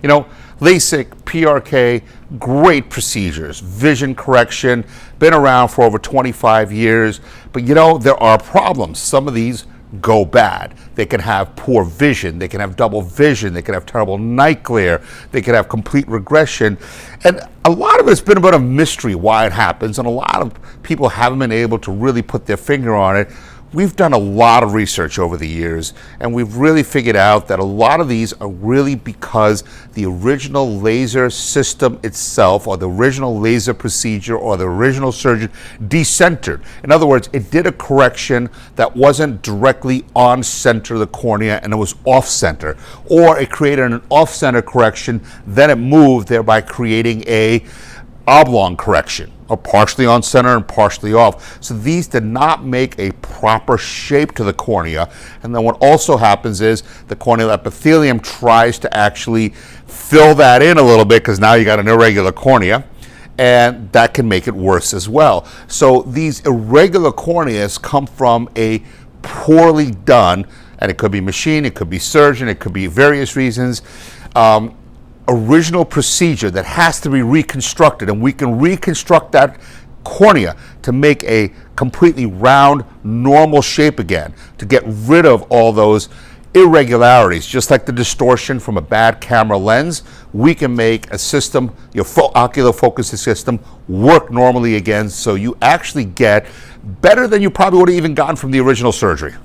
You know, LASIK, PRK, great procedures, vision correction, been around for over 25 years, but you know, there are problems. Some of these go bad. They can have poor vision, they can have double vision, they can have terrible night glare, they can have complete regression. And a lot of it's been a bit of mystery why it happens, and a lot of people haven't been able to really put their finger on it. We've done a lot of research over the years, and we've really figured out that a lot of these are really because the original laser system itself, or the original laser procedure, or the original surgeon decentered. In other words, it did a correction that wasn't directly on center of the cornea and it was off center. Or it created an off center correction, then it moved, thereby creating a oblong correction, or partially on center and partially off. So these did not make a proper shape to the cornea. And then what also happens is the corneal epithelium tries to actually fill that in a little bit, because now you got an irregular cornea, and that can make it worse as well. So these irregular corneas come from a poorly done, and it could be machine, it could be surgeon, it could be various reasons, original procedure that has to be reconstructed, and we can reconstruct that cornea to make a completely round, normal shape again, to get rid of all those irregularities. Just like the distortion from a bad camera lens, we can make a system, your ocular focusing system, work normally again, so you actually get better than you probably would have even gotten from the original surgery.